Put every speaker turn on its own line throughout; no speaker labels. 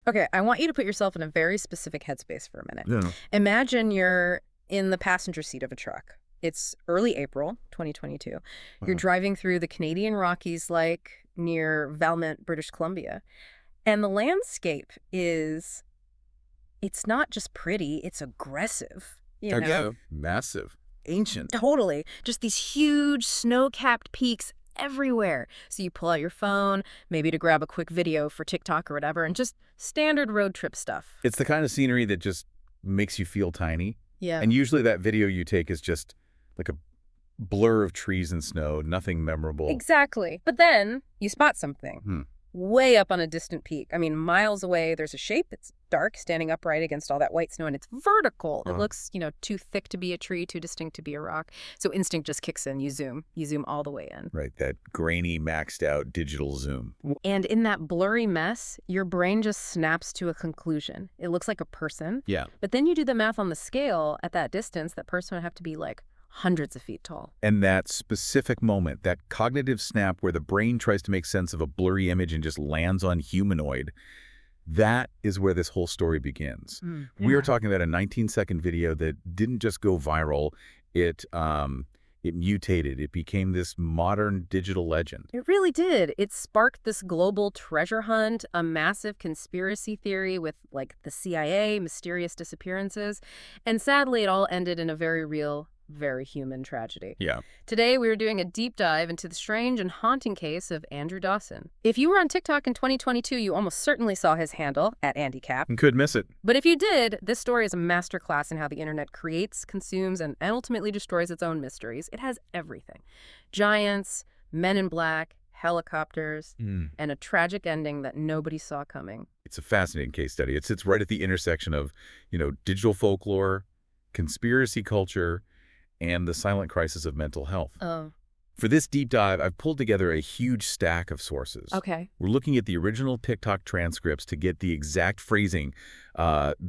Okay, I want you to put yourself in a very specific headspace for a minute.
Yeah.
Imagine you're in the passenger seat of a truck. It's early April 2022. You're
Wow.
driving through the Canadian Rockies, like near Valmont, British Columbia. And the landscape is, it's not just pretty, it's aggressive.
Yeah. Massive. Ancient.
Totally. Just these huge snow-capped peaks everywhere. So you pull out your phone, maybe to grab a quick video for TikTok or whatever, and just standard road trip stuff.
It's the kind of scenery that just makes you feel tiny.
Yeah.
And usually that video you take is just like a blur of trees and snow, nothing memorable.
Exactly. But then you spot something. Way up on a distant peak. I mean, miles away, there's a shape. It's dark, standing upright against all that white snow, and it's vertical. It looks, too thick to be a tree, too distinct to be a rock. So instinct just kicks in. You zoom all the way in.
Right, that grainy, maxed out digital zoom.
And in that blurry mess, your brain just snaps to a conclusion. It looks like a person.
Yeah.
But then you do the math on the scale. At that distance, that person would have to be like hundreds of feet tall.
And that specific moment, that cognitive snap where the brain tries to make sense of a blurry image and just lands on humanoid, that is where this whole story begins. We are talking about a 19-second video that didn't just go viral. It mutated. It became this modern digital legend.
It really did. It sparked this global treasure hunt, a massive conspiracy theory with, like, the CIA, mysterious disappearances. And sadly, it all ended in a very real, very human tragedy.
Yeah.
Today, we were doing a deep dive into the strange and haunting case of Andrew Dawson. If you were on TikTok in 2022, you almost certainly saw his handle, @AndyCap.
And could miss it.
But if you did, this story is a masterclass in how the internet creates, consumes, and ultimately destroys its own mysteries. It has everything. Giants, men in black, helicopters, and a tragic ending that nobody saw coming.
It's a fascinating case study. It sits right at the intersection of, digital folklore, conspiracy culture, and the silent crisis of mental health.
Oh.
For this deep dive, I've pulled together a huge stack of sources.
Okay.
We're looking at the original TikTok transcripts to get the exact phrasing,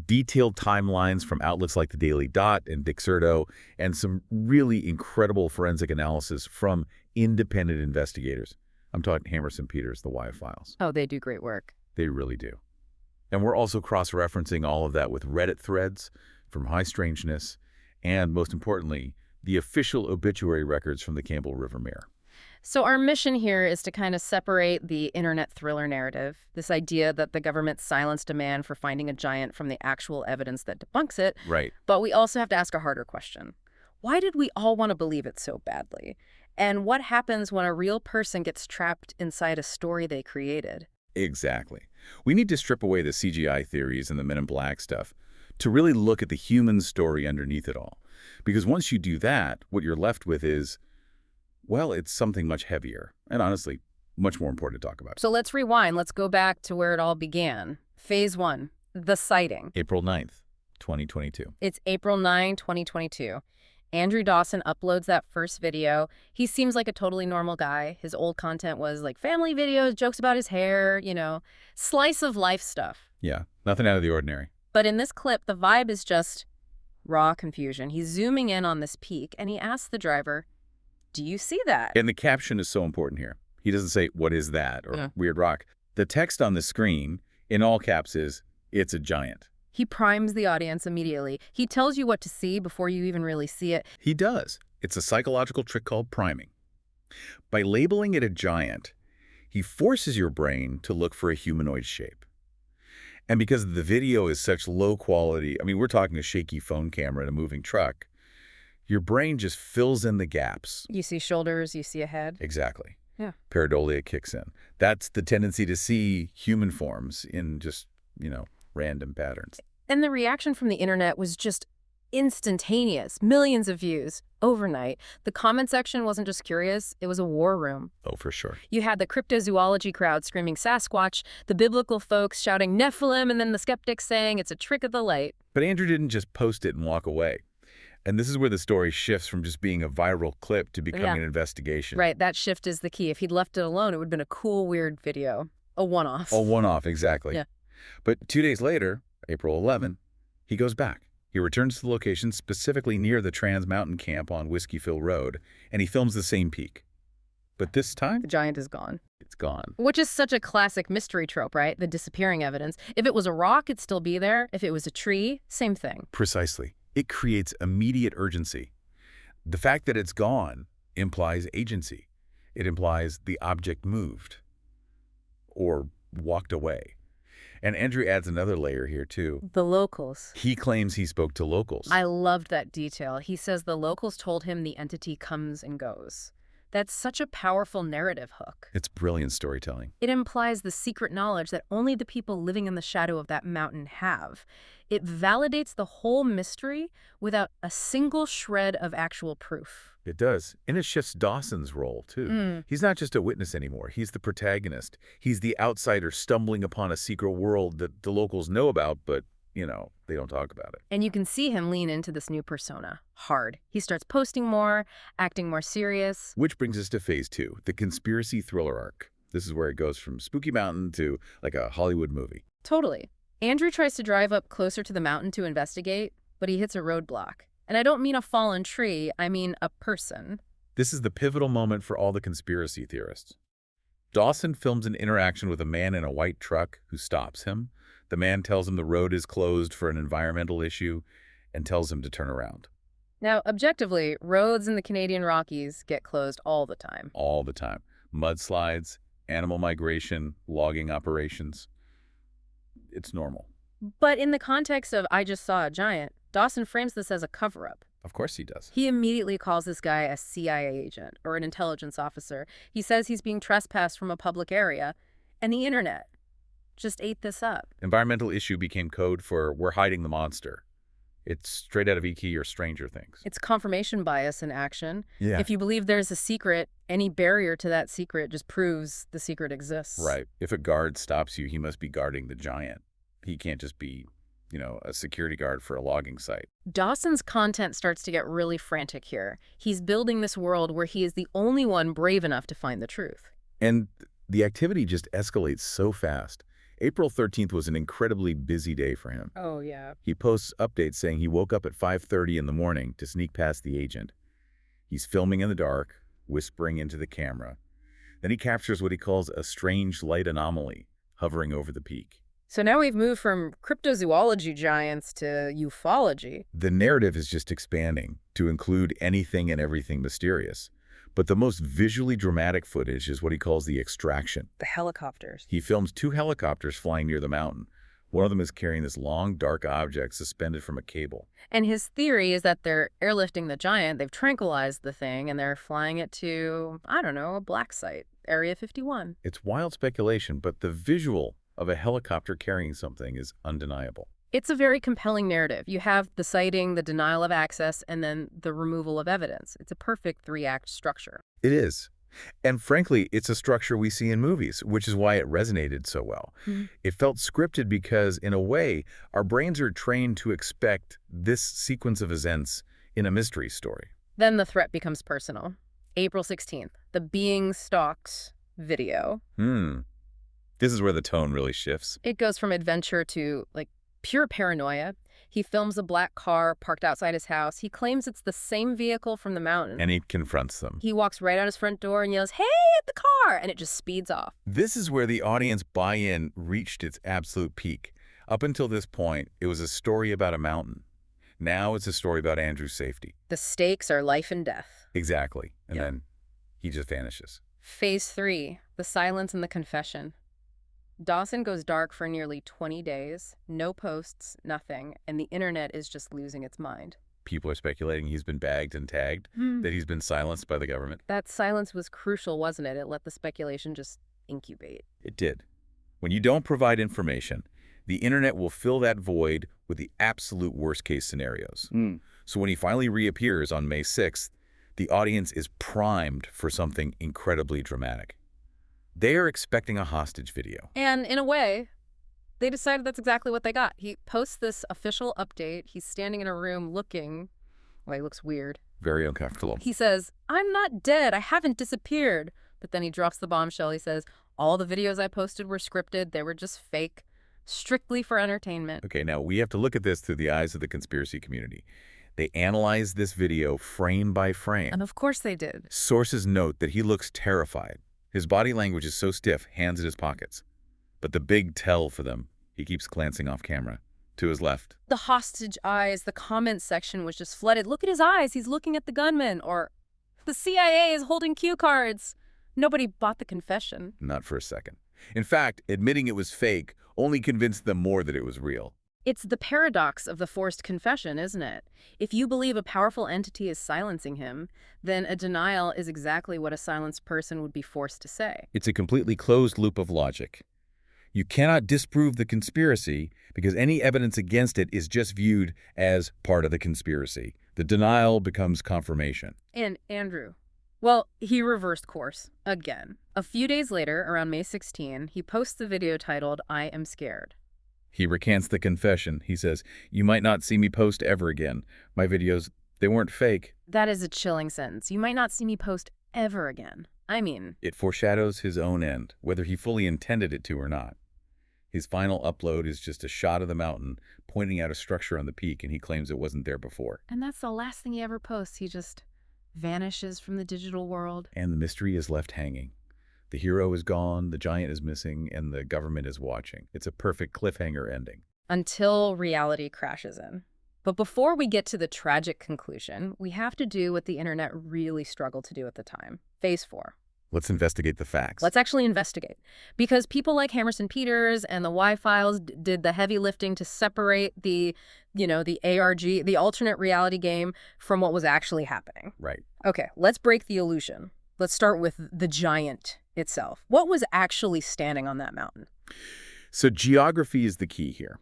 detailed timelines from outlets like the Daily Dot and Dixerto, and some really incredible forensic analysis from independent investigators. I'm talking Hammerson Peters, the Wire Files.
Oh, they do great work.
They really do. And we're also cross-referencing all of that with Reddit threads from High Strangeness, and most importantly, the official obituary records from the Campbell River Mirror.
So our mission here is to kind of separate the internet thriller narrative, this idea that the government silenced a man for finding a giant, from the actual evidence that debunks it.
Right.
But we also have to ask a harder question. Why did we all want to believe it so badly? And what happens when a real person gets trapped inside a story they created?
Exactly. We need to strip away the CGI theories and the Men in Black stuff to really look at the human story underneath it all. Because once you do that, what you're left with is, well, it's something much heavier and honestly, much more important to talk about.
So let's rewind. Let's go back to where it all began. Phase 1, the sighting.
April 9th, 2022.
It's April 9, 2022. Andrew Dawson uploads that first video. He seems like a totally normal guy. His old content was like family videos, jokes about his hair, slice of life stuff.
Yeah, nothing out of the ordinary.
But in this clip, the vibe is just raw confusion. He's zooming in on this peak, and he asks the driver, "Do you see that?"
And the caption is so important here. He doesn't say, "What is that?" or "Weird rock." The text on the screen, in all caps, is, "It's a giant."
He primes the audience immediately. He tells you what to see before you even really see it.
He does. It's a psychological trick called priming. By labeling it a giant, he forces your brain to look for a humanoid shape. And because the video is such low quality, I mean, we're talking a shaky phone camera in a moving truck, your brain just fills in the gaps.
You see shoulders, you see a head.
Exactly.
Yeah.
Pareidolia kicks in. That's the tendency to see human forms in just, random patterns.
And the reaction from the internet was just instantaneous. Millions of views overnight. The comment section wasn't just curious, it was a war room.
Oh, for sure.
You had the cryptozoology crowd screaming Sasquatch, the biblical folks shouting Nephilim, and then the skeptics saying it's a trick of the light.
But Andrew didn't just post it and walk away. And this is where the story shifts from just being a viral clip to becoming an investigation.
Right, that shift is the key. If he'd left it alone, it would have been a cool, weird video. A one-off.
A one-off, exactly.
Yeah.
But 2 days later, April 11, he goes back. He returns to the location specifically near the Trans Mountain Camp on Whiskeyville Road, and he films the same peak. But this time,
The giant is gone.
it's gone.
Which is such a classic mystery trope, right? The disappearing evidence. If it was a rock, it'd still be there. If it was a tree, same thing.
Precisely. It creates immediate urgency. The fact that it's gone implies agency. It implies the object moved or walked away. And Andrew adds another layer here, too.
The locals.
He claims he spoke to locals.
I loved that detail. He says the locals told him the entity comes and goes. That's such a powerful narrative hook.
It's brilliant storytelling.
It implies the secret knowledge that only the people living in the shadow of that mountain have. It validates the whole mystery without a single shred of actual proof.
It does. And it shifts Dawson's role, too. He's not just a witness anymore. He's the protagonist. He's the outsider stumbling upon a secret world that the locals know about, but, they don't talk about it.
And you can see him lean into this new persona, hard. He starts posting more, acting more serious.
Which brings us to phase 2, the conspiracy thriller arc. This is where it goes from Spooky Mountain to like a Hollywood movie.
Totally. Andrew tries to drive up closer to the mountain to investigate, but he hits a roadblock. And I don't mean a fallen tree, I mean a person.
This is the pivotal moment for all the conspiracy theorists. Dawson films an interaction with a man in a white truck who stops him. The man tells him the road is closed for an environmental issue and tells him to turn around.
Now, objectively, roads in the Canadian Rockies get closed all the time.
All the time. Mudslides, animal migration, logging operations. It's normal.
But in the context of I just saw a giant, Dawson frames this as a cover-up.
Of course he does.
He immediately calls this guy a CIA agent or an intelligence officer. He says he's being trespassed from a public area, and the internet just ate this up.
Environmental issue became code for we're hiding the monster. It's straight out of E.T. or Stranger Things.
It's confirmation bias in action.
Yeah.
If you believe there's a secret, any barrier to that secret just proves the secret exists.
Right. If a guard stops you, he must be guarding the giant. He can't just be, a security guard for a logging site.
Dawson's content starts to get really frantic here. He's building this world where he is the only one brave enough to find the truth.
And the activity just escalates so fast. April 13th was an incredibly busy day for him.
Oh, yeah.
He posts updates saying he woke up at 5:30 in the morning to sneak past the agent. He's filming in the dark, whispering into the camera. Then he captures what he calls a strange light anomaly hovering over the peak.
So now we've moved from cryptozoology giants to ufology.
The narrative is just expanding to include anything and everything mysterious. But the most visually dramatic footage is what he calls the extraction.
The helicopters.
He films 2 helicopters flying near the mountain. One of them is carrying this long, dark object suspended from a cable.
And his theory is that they're airlifting the giant, they've tranquilized the thing, and they're flying it to, a black site, Area 51.
It's wild speculation, but the visual of a helicopter carrying something is undeniable.
It's a very compelling narrative. You have the sighting, the denial of access, and then the removal of evidence. It's a perfect 3-act structure.
It is. And frankly, it's a structure we see in movies, which is why it resonated so well. It felt scripted because, in a way, our brains are trained to expect this sequence of events in a mystery story.
Then the threat becomes personal. April 16th, the being stalked video.
This is where the tone really shifts.
It goes from adventure to, pure paranoia. He films a black car parked outside his house. He claims it's the same vehicle from the mountain.
And he confronts them.
He walks right out his front door and yells, "Hey, at the car!" And it just speeds off.
This is where the audience buy-in reached its absolute peak. Up until this point, it was a story about a mountain. Now it's a story about Andrew's safety.
The stakes are life and death.
Exactly. And then he just vanishes.
Phase 3, the silence and the confession. Dawson goes dark for nearly 20 days, no posts, nothing, and the internet is just losing its mind.
People are speculating he's been bagged and tagged, that he's been silenced by the government.
That silence was crucial, wasn't it? It let the speculation just incubate.
It did. When you don't provide information, the internet will fill that void with the absolute worst-case scenarios. So when he finally reappears on May 6th, the audience is primed for something incredibly dramatic. They are expecting a hostage video.
And in a way, they decided that's exactly what they got. He posts this official update. He's standing in a room looking, he looks weird.
Very uncomfortable.
He says, "I'm not dead. I haven't disappeared." But then he drops the bombshell. He says, "All the videos I posted were scripted. They were just fake, strictly for entertainment."
Okay, now we have to look at this through the eyes of the conspiracy community. They analyzed this video frame by frame.
And of course they did.
Sources note that he looks terrified. His body language is so stiff, hands in his pockets. But the big tell for them, he keeps glancing off camera. To his left.
The hostage eyes, the comment section was just flooded. Look at his eyes, he's looking at the gunman. Or, the CIA is holding cue cards. Nobody bought the confession.
Not for a second. In fact, admitting it was fake only convinced them more that it was real.
It's the paradox of the forced confession, isn't it? If you believe a powerful entity is silencing him, then a denial is exactly what a silenced person would be forced to say.
It's a completely closed loop of logic. You cannot disprove the conspiracy because any evidence against it is just viewed as part of the conspiracy. The denial becomes confirmation.
And Andrew, well, he reversed course again. A few days later, around May 16, he posts the video titled, "I Am Scared."
He recants the confession. He says, "You might not see me post ever again. My videos, they weren't fake."
That is a chilling sentence. You might not see me post ever again. I mean,
it foreshadows his own end, whether he fully intended it to or not. His final upload is just a shot of the mountain pointing out a structure on the peak, and he claims it wasn't there before.
And that's the last thing he ever posts. He just vanishes from the digital world.
And the mystery is left hanging. The hero is gone, the giant is missing, and the government is watching. It's a perfect cliffhanger ending.
Until reality crashes in. But before we get to the tragic conclusion, we have to do what the internet really struggled to do at the time. Phase 4.
Let's investigate the facts.
Let's actually investigate. Because people like Hammerson Peters and the Y-Files did the heavy lifting to separate the ARG, the alternate reality game, from what was actually happening.
Right.
Okay, let's break the illusion. Let's start with the giant itself. What was actually standing on that mountain?
So geography is the key here.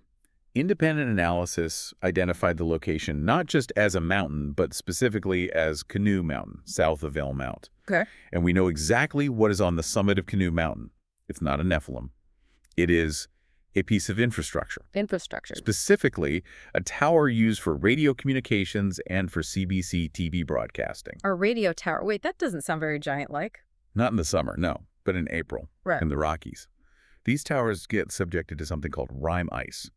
Independent analysis identified the location not just as a mountain, but specifically as Canoe Mountain, south of Elm Mount.
Okay.
And we know exactly what is on the summit of Canoe Mountain. It's not a Nephilim. It is a piece of infrastructure.
Infrastructure.
Specifically, a tower used for radio communications and for CBC TV broadcasting.
A radio tower. Wait, that doesn't sound very giant-like.
Not in the summer, no, but in April,
right,
in the Rockies. These towers get subjected to something called rime ice.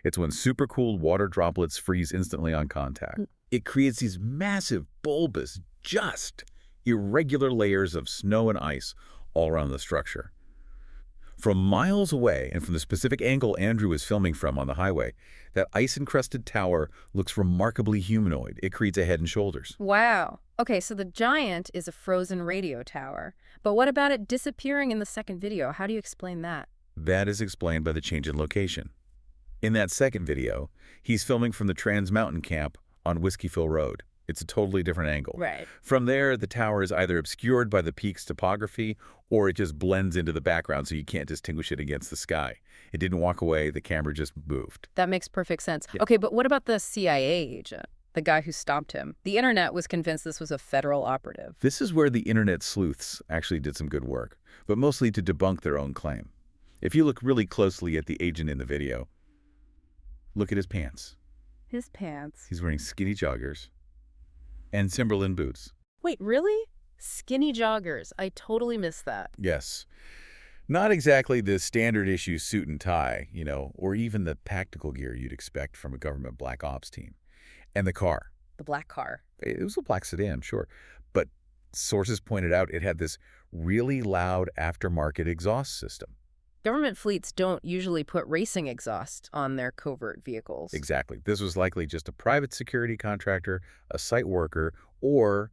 It's when supercooled water droplets freeze instantly on contact. It creates these massive, bulbous, just irregular layers of snow and ice all around the structure. From miles away, and from the specific angle Andrew is filming from on the highway, that ice-encrusted tower looks remarkably humanoid. It creates a head and shoulders.
Wow. Okay, so the giant is a frozen radio tower. But what about it disappearing in the second video? How do you explain that?
That is explained by the change in location. In that second video, he's filming from the Trans Mountain Camp on Whiskeyville Road. It's a totally different angle.
Right.
From there, the tower is either obscured by the peak's topography, or it just blends into the background so you can't distinguish it against the sky. It didn't walk away, the camera just moved.
That makes perfect sense.
Yeah.
Okay, but what about the CIA agent, the guy who stopped him? The internet was convinced this was a federal operative.
This is where the internet sleuths actually did some good work, but mostly to debunk their own claim. If you look really closely at the agent in the video, look at his pants.
His pants?
He's wearing skinny joggers and Timberland boots.
Wait, really? Skinny joggers. I totally missed that.
Yes. Not exactly the standard issue suit and tie, or even the tactical gear you'd expect from a government black ops team. And the car.
The black car.
It was a black sedan, sure. But sources pointed out it had this really loud aftermarket exhaust system.
Government fleets don't usually put racing exhaust on their covert vehicles.
Exactly. This was likely just a private security contractor, a site worker, or,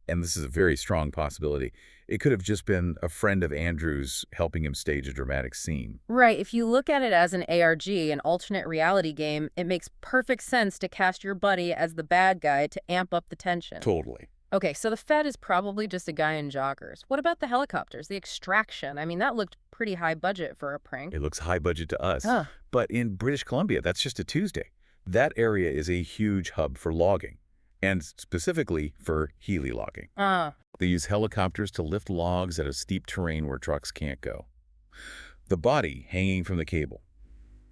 and this is a very strong possibility, it could have just been a friend of Andrew's helping him stage a dramatic scene.
Right. If you look at it as an ARG, an alternate reality game, it makes perfect sense to cast your buddy as the bad guy to amp up the tension.
Totally.
Okay, so the Fed is probably just a guy in joggers. What about the helicopters, the extraction? I mean, that looked pretty high budget for a prank.
It looks high budget to us.
Huh.
But in British Columbia, that's just a Tuesday. That area is a huge hub for logging, and specifically for heli logging. They use helicopters to lift logs at a steep terrain where trucks can't go. The body hanging from the cable.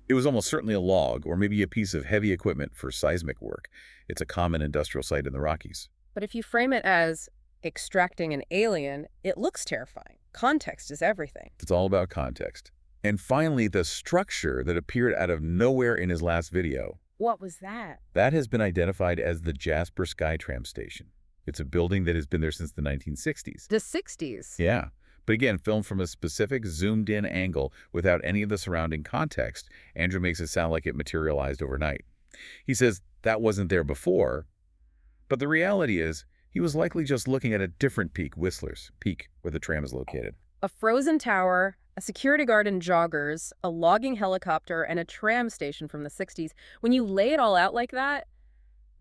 It was almost certainly a log, or maybe a piece of heavy equipment for seismic work. It's a common industrial site in the Rockies.
But if you frame it as extracting an alien, it looks terrifying. Context is everything.
It's all about context. And finally, the structure that appeared out of nowhere in his last video,
What was that?
That has been identified as the Jasper Skytram Station. It's a building that has been there since the 1960s.
The 60s?
Yeah. But again, filmed from a specific zoomed-in angle without any of the surrounding context, Andrew makes it sound like it materialized overnight. He says that wasn't there before, but the reality is he was likely just looking at a different peak, Whistler's Peak, where the tram is located.
A frozen tower, a security guard and joggers, a logging helicopter, and a tram station from the 60s. When you lay it all out like that,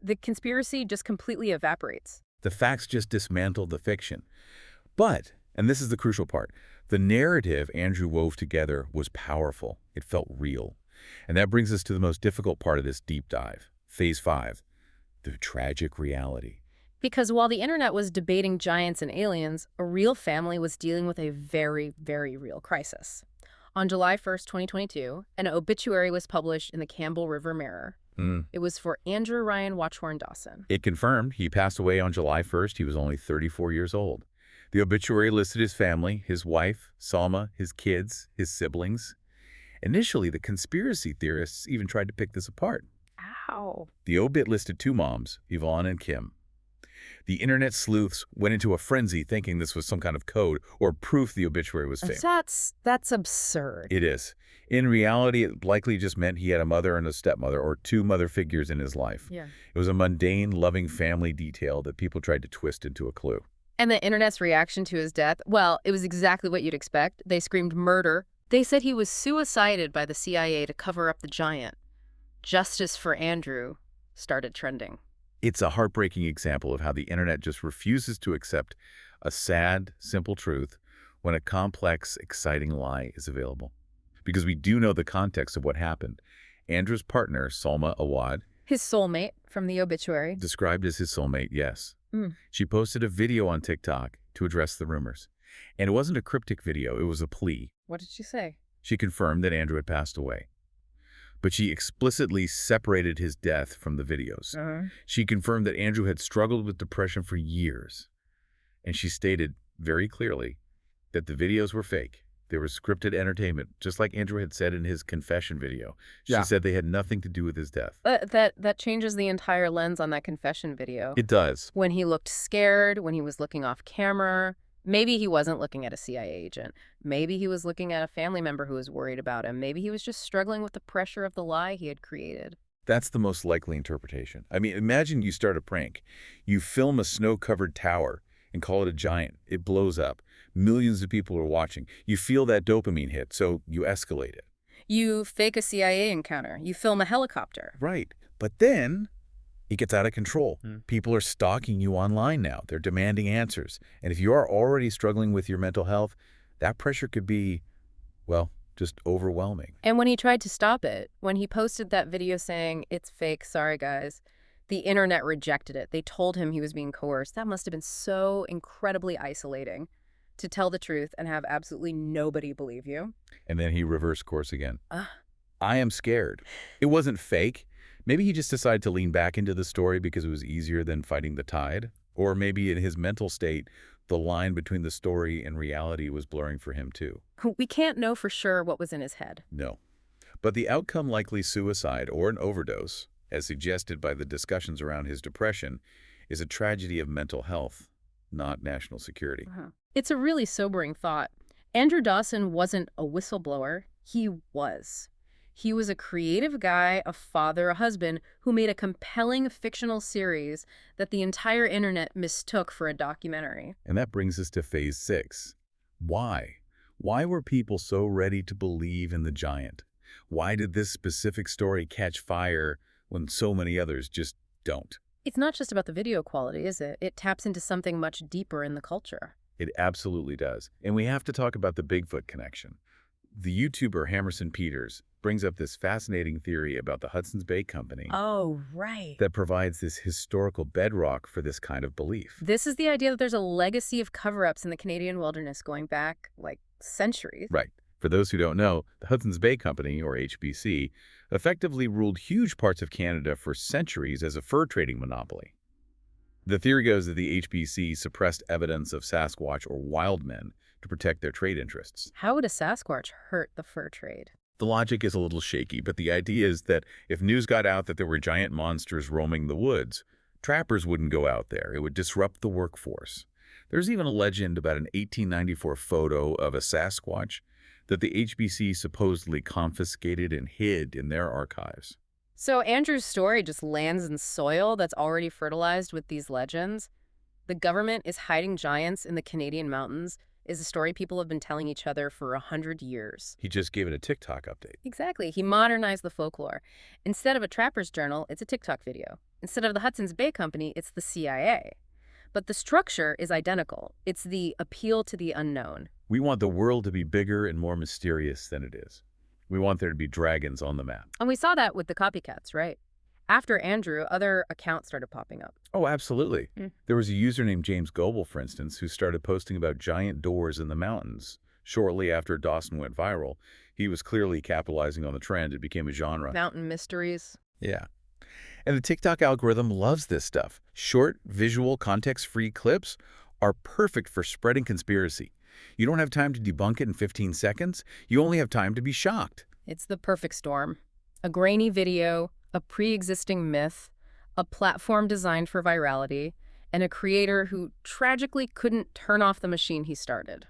the conspiracy just completely evaporates.
The facts just dismantled the fiction. But, and this is the crucial part, the narrative Andrew wove together was powerful. It felt real. And that brings us to the most difficult part of this deep dive, Phase 5, the tragic reality.
Because while the internet was debating giants and aliens, a real family was dealing with a very, very real crisis. On July 1st, 2022, an obituary was published in the Campbell River Mirror. It was for Andrew Ryan Watchhorn Dawson.
It confirmed he passed away on July 1st. He was only 34 years old. The obituary listed his family, his wife, Salma, his kids, his siblings. Initially, the conspiracy theorists even tried to pick this apart.
Ow.
The obit listed two moms, Yvonne and Kim. The internet sleuths went into a frenzy thinking this was some kind of code or proof the obituary was fake.
That's absurd.
It is. In reality, it likely just meant he had a mother and a stepmother, or two mother figures in his life.
Yeah.
It was a mundane, loving family detail that people tried to twist into a clue.
And the internet's reaction to his death, well, it was exactly what you'd expect. They screamed murder. They said he was suicided by the CIA to cover up the giant. Justice for Andrew started trending.
It's a heartbreaking example of how the internet just refuses to accept a sad, simple truth when a complex, exciting lie is available. Because we do know the context of what happened. Andrew's partner, Salma Awad,
His soulmate from the obituary.
described as his soulmate, yes. She posted a video on TikTok to address the rumors. And it wasn't a cryptic video, it was a plea.
What did she say?
She confirmed that Andrew had passed away. But she explicitly separated his death from the videos. She confirmed that Andrew had struggled with depression for years. And she stated very clearly that the videos were fake. They were scripted entertainment, just like Andrew had said in his confession video. She said they had nothing to do with his death.
That changes the entire lens on that confession video.
It does.
When he looked scared, when he was looking off camera, maybe he wasn't looking at a CIA agent. Maybe he was looking at a family member who was worried about him. Maybe he was just struggling with the pressure of the lie he had created.
That's the most likely interpretation. I mean, imagine you start a prank. You film a snow-covered tower and call it a giant. It blows up. Millions of people are watching. You feel that dopamine hit, so you escalate it.
You fake a CIA encounter. You film a helicopter.
Right. But then it gets out of control. People are stalking you online now. They're demanding answers. And if you are already struggling with your mental health, that pressure could be, well, just overwhelming.
And when he tried to stop it, when he posted that video saying, "It's fake, sorry guys," the internet rejected it. They told him he was being coerced. That must have been so incredibly isolating, to tell the truth and have absolutely nobody believe you.
And then he reversed course again. I am scared. It wasn't fake. Maybe he just decided to lean back into the story because it was easier than fighting the tide. Or maybe in his mental state, the line between the story and reality was blurring for him too.
We can't know for sure what was in his head.
No. But the outcome, likely suicide or an overdose, as suggested by the discussions around his depression, is a tragedy of mental health, not national security.
It's a really sobering thought. Andrew Dawson wasn't a whistleblower. He was. He was a creative guy, a father, a husband, who made a compelling fictional series that the entire internet mistook for a documentary.
And that brings us to Phase 6. Why? Why were people so ready to believe in the giant? Why did this specific story catch fire when so many others just don't?
It's not just about the video quality, is it? It taps into something much deeper in the culture.
It absolutely does. And we have to talk about the Bigfoot connection. The YouTuber Hammerson Peters brings up this fascinating theory about the Hudson's Bay Company.
Oh, right.
That provides this historical bedrock for this kind of belief.
This is the idea that there's a legacy of cover-ups in the Canadian wilderness going back, like, centuries.
Right. For those who don't know, the Hudson's Bay Company, or HBC, effectively ruled huge parts of Canada for centuries as a fur trading monopoly. The theory goes that the HBC suppressed evidence of Sasquatch or wild men to protect their trade interests.
How would a Sasquatch hurt the fur trade?
The logic is a little shaky, but the idea is that if news got out that there were giant monsters roaming the woods, trappers wouldn't go out there. It would disrupt the workforce. There's even a legend about an 1894 photo of a Sasquatch that the HBC supposedly confiscated and hid in their archives.
So Andrew's story just lands in soil that's already fertilized with these legends. The government is hiding giants in the Canadian mountains is a story people have been telling each other for 100 years.
He just gave it a TikTok update.
Exactly. He modernized the folklore. Instead of a trapper's journal, it's a TikTok video. Instead of the Hudson's Bay Company, it's the CIA. But the structure is identical. It's the appeal to the unknown.
We want the world to be bigger and more mysterious than it is. We want there to be dragons on the map.
And we saw that with the copycats, right? After Andrew, other accounts started popping up.
Oh, absolutely. There was a user named James Goebel, for instance, who started posting about giant doors in the mountains. Shortly after Dawson went viral, he was clearly capitalizing on the trend. It became a genre.
Mountain mysteries.
Yeah. And the TikTok algorithm loves this stuff. Short, visual, context-free clips are perfect for spreading conspiracy. You don't have time to debunk it in 15 seconds. You only have time to be shocked.
It's the perfect storm. A grainy video, a pre-existing myth, a platform designed for virality, and a creator who tragically couldn't turn off the machine he started.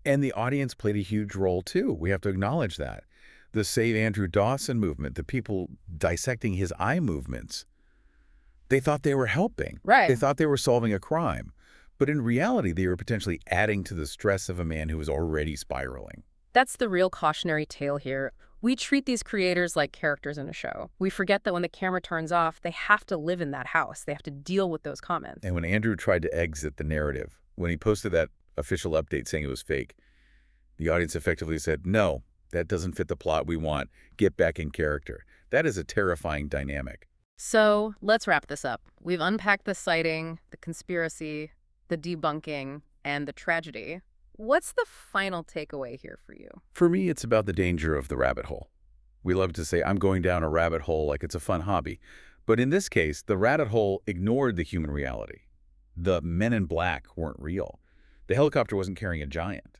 And the audience played a huge role, too. We have to acknowledge that. The Save Andrew Dawson movement, the people dissecting his eye movements, they thought they were helping.
Right.
They thought they were solving a crime. But in reality, they were potentially adding to the stress of a man who was already spiraling.
That's the real cautionary tale here. We treat these creators like characters in a show. We forget that when the camera turns off, they have to live in that house. They have to deal with those comments.
And when Andrew tried to exit the narrative, when he posted that official update saying it was fake, the audience effectively said, no, that doesn't fit the plot we want. Get back in character. That is a terrifying dynamic.
So let's wrap this up. We've unpacked the sighting, the conspiracy, the debunking, and the tragedy. What's the final takeaway here for you?
For me, it's about the danger of the rabbit hole. We love to say, I'm going down a rabbit hole like it's a fun hobby. But in this case, the rabbit hole ignored the human reality. The men in black weren't real. The helicopter wasn't carrying a giant.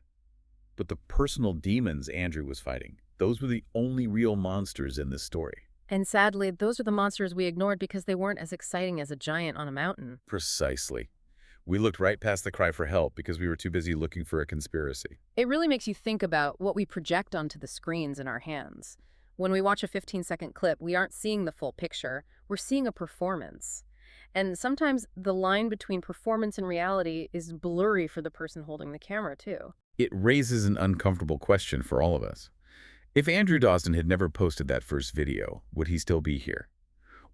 But the personal demons Andrew was fighting, those were the only real monsters in this story.
And sadly, those are the monsters we ignored because they weren't as exciting as a giant on a mountain.
Precisely. We looked right past the cry for help because we were too busy looking for a conspiracy.
It really makes you think about what we project onto the screens in our hands. When we watch a 15-second clip, we aren't seeing the full picture. We're seeing a performance. And sometimes the line between performance and reality is blurry for the person holding the camera, too.
It raises an uncomfortable question for all of us. If Andrew Dawson had never posted that first video, would he still be here?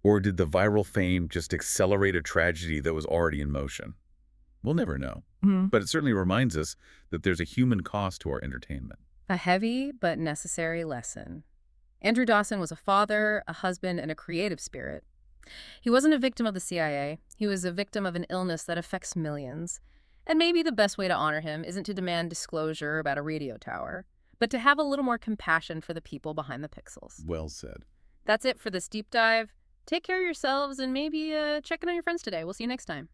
Or did the viral fame just accelerate a tragedy that was already in motion? We'll never know. But it certainly reminds us that there's a human cost to our entertainment.
A heavy but necessary lesson. Andrew Dawson was a father, a husband, and a creative spirit. He wasn't a victim of the CIA. He was a victim of an illness that affects millions. And maybe the best way to honor him isn't to demand disclosure about a radio tower, but to have a little more compassion for the people behind the pixels.
Well said.
That's it for this deep dive. Take care of yourselves and maybe check in on your friends today. We'll see you next time.